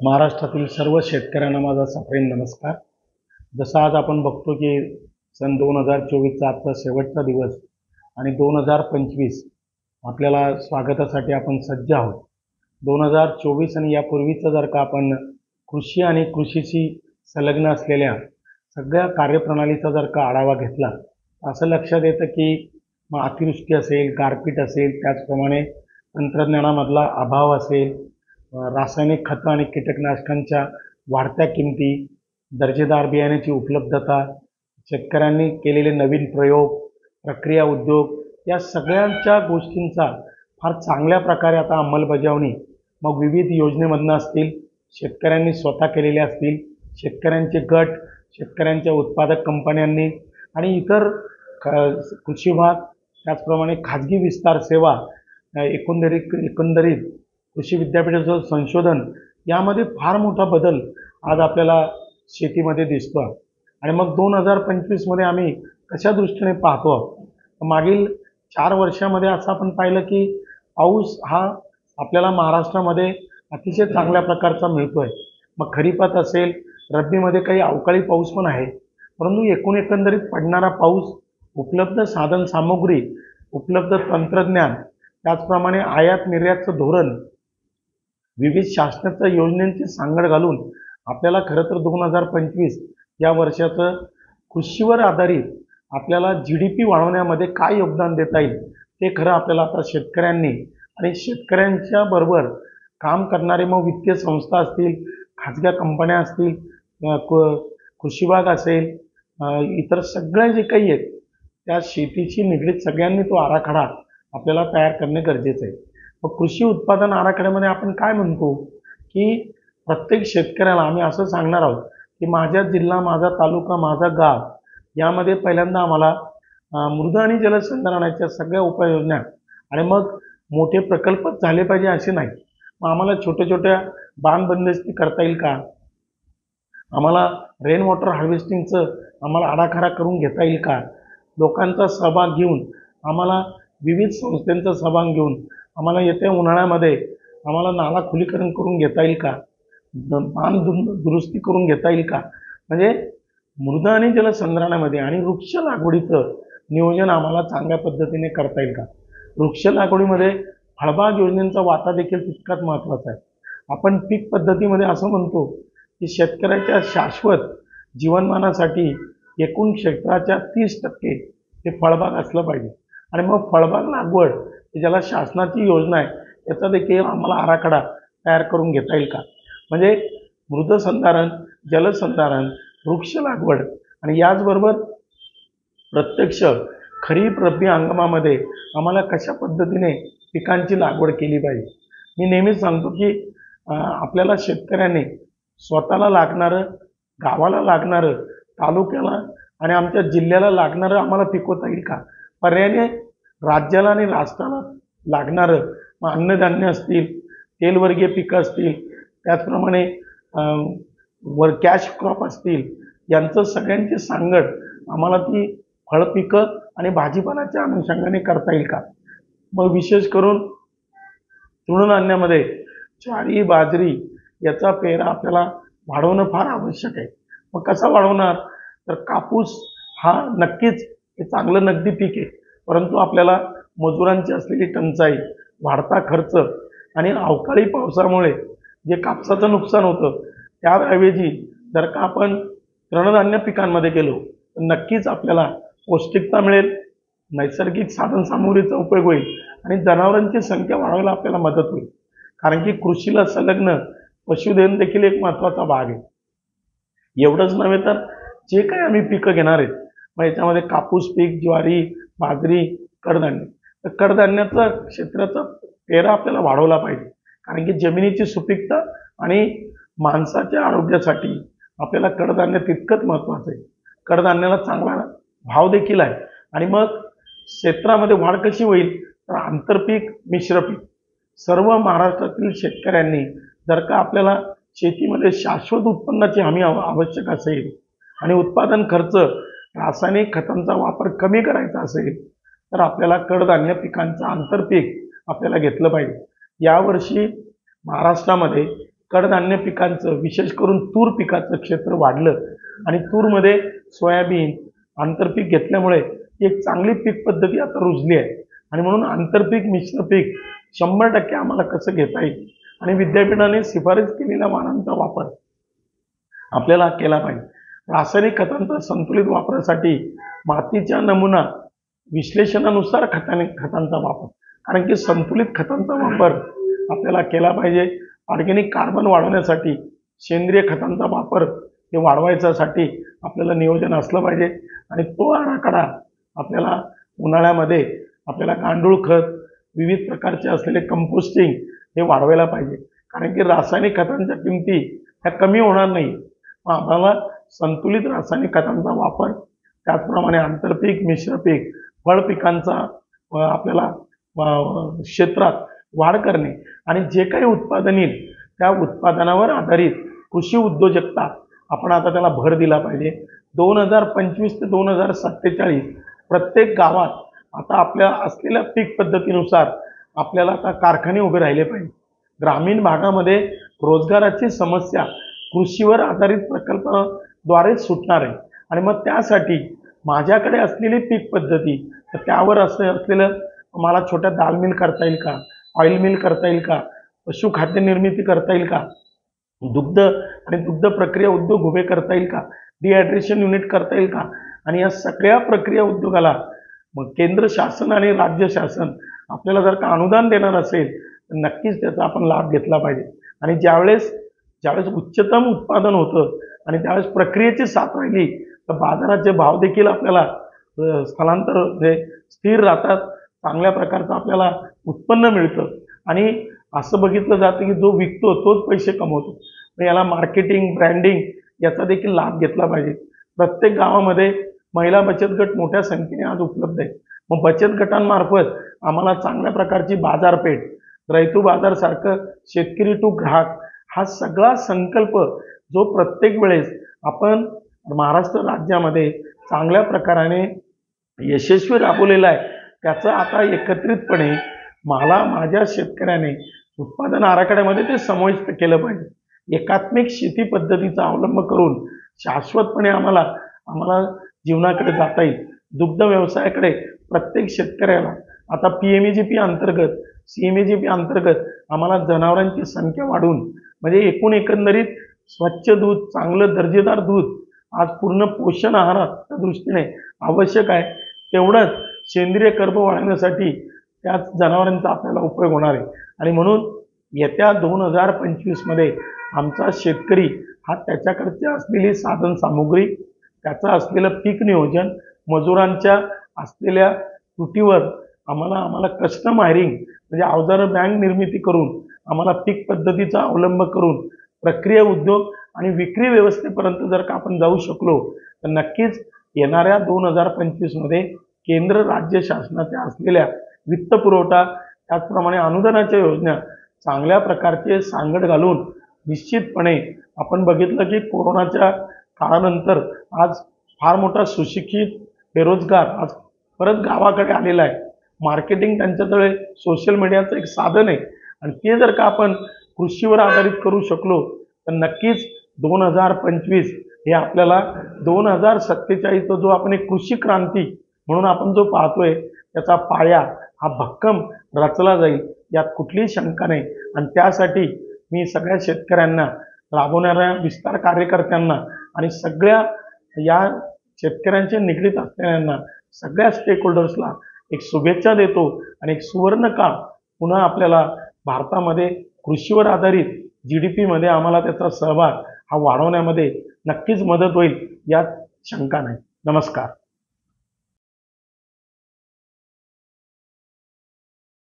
महाराष्ट्रातील सर्व शेतकऱ्यांना माझा सप्रेम नमस्कार। जसं आज आपण बघतो की सन 2024चा आजचा शेवटचा दिवस आणि 2025 आपल्याला स्वागतासाठी आपण सज्ज आहोत। 2024 आणि यापूर्वीचं जर का आपण कृषी आणि कृषीशी संलग्न असलेल्या सगळ्या कार्यप्रणालीचा जर का आढावा घेतला असं लक्षात येतं की अतिवृष्टी असेल, गारपीट असेल, त्याचप्रमाणे तंत्रज्ञानामधला अभाव असेल, रासायनिक खतं आणि कीटकनाशकांच्या वाढत्या किमती, दर्जेदार बियाण्याची उपलब्धता, शेतकऱ्यांनी केलेले नवीन प्रयोग, प्रक्रिया उद्योग या सगळ्यांच्या गोष्टींचा फार चांगल्या प्रकारे आता अंमलबजावणी मग विविध योजनेमधनं असतील, शेतकऱ्यांनी स्वतः केलेले असतील, शेतकऱ्यांचे गट, शेतकऱ्यांच्या उत्पादक कंपन्यांनी आणि इतर कृषी विभाग, त्याचप्रमाणे खाजगी विस्तार सेवा, एकंदरीत कृषी विद्यापीठाचं संशोधन यामध्ये फार मोठा बदल आज आपल्याला शेतीमध्ये दिसतो। आणि मग 2025मध्ये आम्ही कशा दृष्टीने पाहतो, मागील 4 वर्षामध्ये असं आपण पाहिलं की पाऊस हा आपल्याला महाराष्ट्रामध्ये अतिशय चांगल्या प्रकारचा मिळतोय। मग खरीपात असेल, रब्बीमध्ये काही अवकाळी पाऊस पण आहे, परंतु एकंदरीत पडणारा पाऊस, उपलब्ध साधन सामुग्री, उपलब्ध तंत्रज्ञान, त्याचप्रमाणे आयात निर्यातचं धोरण, विविध शासनाच्या योजनांची सांगड घालून आपल्याला खरं तर 2025 या वर्षाचं कृषीवर आधारित आपल्याला GDP वाढवण्यामध्ये काय योगदान देता येईल ते खरं आपल्याला आता शेतकऱ्यांनी आणि शेतकऱ्यांच्या बरोबर काम करणारे मग वित्तीय संस्था असतील, खाजगी कंपन्या असतील, कृषी विभाग असेल, इतर सगळे जे काही आहेत त्या शेतीशी निगडीत सगळ्यांनी तो आराखडा आपल्याला तयार करणे गरजेचं आहे। मग कृषी उत्पादन आराखड्यामध्ये आपण काय म्हणतो की प्रत्येक शेतकऱ्याला आम्ही असं सांगणार आहोत की माझा जिल्हा, माझा तालुका, माझा गाव यामध्ये पहिल्यांदा आम्हाला मृद आणि जलसंधारणाच्या सगळ्या उपाययोजना आणि मग मोठे प्रकल्प झाले पाहिजे असे नाही, मग आम्हाला छोट्या बांध बंदिस्ती करता येईल का, आम्हाला रेन वॉटर हार्वेस्टिंगचं आम्हाला आराखडा करून घेता येईल का, लोकांचा सहभाग घेऊन, आम्हाला विविध संस्थांचा सहभाग घेऊन आम्हाला येत्या उन्हाळ्यामध्ये आम्हाला नाला खुलीकरण करून घेता येईल का, बांध दुरुस्ती करून घेता येईल का, म्हणजे मृद आणि जलसंधारणामध्ये आणि वृक्ष लागवडीचं नियोजन आम्हाला चांगल्या पद्धतीने करता येईल का। वृक्ष लागवडीमध्ये फळबाग योजनेचा वाटा देखील तितकाच महत्त्वाचा आहे। आपण पीक पद्धतीमध्ये असं म्हणतो की शेतकऱ्याच्या शाश्वत जीवनमानासाठी एकूण क्षेत्राच्या 30% हे फळबाग असलं पाहिजे आणि मग फळबाग लागवड ज्याला शासनाची योजना आहे याचा देखील आम्हाला आराखडा तयार करून घेता येईल का, म्हणजे मृदसंधारण, जलसंधारण, वृक्ष लागवड आणि याचबरोबर प्रत्यक्ष खरीप रब्बी हंगामामध्ये आम्हाला कशा पद्धतीने पिकांची लागवड केली पाहिजे। मी नेहमीच सांगतो की आपल्याला शेतकऱ्यांनी स्वतःला लागणारं, गावाला लागणारं, तालुक्याला आणि आमच्या जिल्ह्याला लागणारं आम्हाला पिकवता येईल का, पर्यायाने राज्याला आणि राष्ट्राला लागणारं मग अन्नधान्य असतील, तेलवर्गीय पिकं असतील, त्याचप्रमाणे कॅश क्रॉप असतील, यांचं सगळ्यांची सांगड आम्हाला ती फळपिकं आणि भाजीपाल्याच्या अनुषंगाने करता येईल का। मग विशेष करून तृणधान्यामध्ये ज्वारी, बाजरी याचा पेरा आपल्याला वाढवणं फार आवश्यक आहे। मग कसं वाढवणार, तर कापूस हा नक्कीच हे चांगलं नगदी पीक आहे, परंतु आपल्याला मजुरांची असलेली टंचाई, वाढता खर्च आणि अवकाळी पावसामुळे जे कापसाचं नुकसान होतं त्याऐवजी जर का आपण तृणधान्य पिकांमध्ये गेलो तर नक्कीच आपल्याला पौष्टिकता मिळेल, नैसर्गिक साधनसामुग्रीचा उपयोग होईल आणि जनावरांची संख्या वाढवायला आपल्याला मदत होईल, कारण की कृषीला संलग्न पशुधन देखील एक महत्त्वाचा भाग आहे। एवढंच नव्हे तर जे काही आम्ही पिकं घेणार आहेत मग याच्यामध्ये कापूस पीक, ज्वारी, बाजरी, कडधान्य, तर कडधान्याचा क्षेत्राचा पेरा आपल्याला वाढवला पाहिजे, कारण की जमिनीची सुपीकता आणि माणसाच्या आरोग्यासाठी आपल्याला कडधान्य तितकंच महत्त्वाचं आहे। कडधान्याला चांगला भाव देखील आहे आणि मग क्षेत्रामध्ये वाढ कशी होईल, तर आंतरपीक, मिश्र पीक, सर्व महाराष्ट्रातील शेतकऱ्यांनी जर का आपल्याला शेतीमध्ये शाश्वत उत्पन्नाची हमी आवश्यक असेल आणि उत्पादन खर्च, रासायनिक खतांचा वापर कमी करायचा असेल तर आपल्याला कडधान्य पिकांचं आंतरपीक आपल्याला घेतलं पाहिजे। यावर्षी महाराष्ट्रामध्ये कडधान्य पिकांचं विशेष करून तूर पिकाचं क्षेत्र वाढलं आणि तूरमध्ये सोयाबीन आंतरपीक घेतल्यामुळे एक चांगली पीक पद्धती आता रुजली आहे आणि म्हणून आंतरपीक मिश्र पीक 100% आम्हाला कसं घेता येईल आणि विद्यापीठाने शिफारस केलेल्या वाणांचा वापर आपल्याला केला पाहिजे. रासायनिक खतांचा संतुलित वापरासाठी मातीच्या नमुना विश्लेषणानुसार खतांचा वापर, कारण की संतुलित खतांचा वापर आपल्याला केला पाहिजे. ऑर्गॅनिक कार्बन वाढवण्यासाठी सेंद्रिय खतांचा वापर हे वाढवायच्यासाठी आपल्याला नियोजन असलं पाहिजे आणि तो आराखडा आपल्याला उन्हाळ्यामध्ये आपल्याला गांडूळ खत विविध प्रकारचे असलेले कंपोस्टिंग हे वाढवायला पाहिजे, कारण की रासायनिक खतांच्या किमती ह्या कमी होणार नाही. आम्हाला संतुलित रासायनिक खतांचा वापर, त्याचप्रमाणे आंतरपीक मिश्र पीक फळ पिकांचा आपल्याला क्षेत्रात वाढ करणे आणि जे काही उत्पादन येईल त्या उत्पादनावर आधारित कृषी उद्योजकता आपण आता त्याला भर दिला पाहिजे. 2025 ते 2047 प्रत्येक गावात आता आपल्या असलेल्या पीक पद्धतीनुसार आपल्याला आता कारखाने उभे राहिले पाहिजे. ग्रामीण भागामध्ये रोजगाराची समस्या कृषीवर आधारित प्रकल्पाद्वारे सुटणार आहे आणि मग त्यासाठी माझ्याकडे असलेली पीक पद्धती तर त्यावर असलेलं मला छोट्या दाल मिल करता येईल का, ऑइल मिल करता येईल का, पशुखाद्य निर्मिती करता येईल का, दुग्ध आणि दुग्ध प्रक्रिया उद्योग उभे करता येईल का, डिहायड्रेशन युनिट करता येईल का. आणि या सगळ्या प्रक्रिया उद्योगाला मग केंद्र शासन आणि राज्य शासन आपल्याला जर का अनुदान देणार असेल तर नक्कीच त्याचा आपण लाभ घेतला पाहिजे. आणि ज्यावेळेस उच्चतम उत्पादन होतं आणि त्यावेळेस प्रक्रियेची साथ राहिली तर बाजाराचे भाव देखील आपल्याला स्थलांतर स्थिर राहतात, चांगल्या प्रकारचं आपल्याला उत्पन्न मिळतं आणि असं बघितलं जातं की जो विकतो तोच पैसे कमवतो. याला मार्केटिंग ब्रँडिंग याचा देखील लाभ घेतला पाहिजे. प्रत्येक गावामध्ये महिला बचत गट मोठ्या संख्येने आज उपलब्ध आहे. मग बचत गटांमार्फत आम्हाला चांगल्या प्रकारची बाजारपेठ, रैतू बाजार सारखं शेतकरी टू ग्राहक हा सगळा संकल्प जो प्रत्येक वेळेस आपण महाराष्ट्र राज्यामध्ये चांगल्या प्रकाराने यशस्वी राबवलेला आहे त्याचं आता एकत्रितपणे मला माझ्या शेतकऱ्याने उत्पादन आराखड्यामध्ये ते समाविष्ट केलं पाहिजे. एकात्मिक शेती पद्धतीचा अवलंब करून शाश्वतपणे आम्हाला जीवनाकडे जाता येईल. दुग्ध व्यवसायाकडे प्रत्येक शेतकऱ्याला आता PMEGP अंतर्गत CMAGP अंतर्गत आम्हाला जनावरांची संख्या वाढवून म्हणजे एकंदरीत स्वच्छ दूध, चांगलं दर्जेदार दूध आज पूर्ण पोषण आहाराच्या दृष्टीने आवश्यक आहे. तेवढंच सेंद्रिय कर्ब वाढवण्यासाठी त्याच जनावरांचा आपल्याला उपयोग होणार आहे आणि म्हणून येत्या 2025 मध्ये आमचा शेतकरी हा त्याच्याकडची असलेली साधन सामुग्री, त्याचं असलेलं पीक नियोजन, मजुरांच्या असलेल्या त्रुटीवर आम्हाला कस्टम हायरिंग म्हणजे अवजार बँक निर्मिती करून आम्हाला पीक पद्धतीचा अवलंब करून प्रक्रिया उद्योग आणि विक्री व्यवस्थेपर्यंत जर का आपण जाऊ शकलो तर नक्कीच येणाऱ्या 2025 मध्ये केंद्र राज्य शासनाच्या असलेल्या वित्त पुरवठा त्याचप्रमाणे अनुदानाच्या योजना चांगल्या प्रकारचे सांगड घालून निश्चितपणे आपण बघितलं की कोरोनाच्या काळानंतर आज फार मोठा सुशिक्षित बेरोजगार आज परत गावाकडे आलेला आहे. मार्केटिंग त्यांच्याकडे सोशल मीडियाचं एक साधन आहे आणि ते जर का आपण कृषीवर आधारित करू शकलो तर नक्कीच 2025 हे आपल्याला 2047 जो आपण एक कृषी क्रांती म्हणून आपण जो पाहतोय त्याचा पाया हा भक्कम रचला जाईल यात कुठलीही शंका नाही. आणि त्यासाठी मी सगळ्या शेतकऱ्यांना, राबवणाऱ्या विस्तार कार्यकर्त्यांना आणि सगळ्या या शेतकऱ्यांचे निगडीत असलेल्यांना सगळ्या स्टेक होल्डर्सला एक शुभेच्छा देतो आणि एक सुवर्ण काळ पुन्हा आपल्याला भारतामध्ये कृषीवर आधारित GDP मध्ये आम्हाला त्याचा सहभाग हा वाढवण्यामध्ये नक्कीच मदत होईल यात शंका नाही. नमस्कार.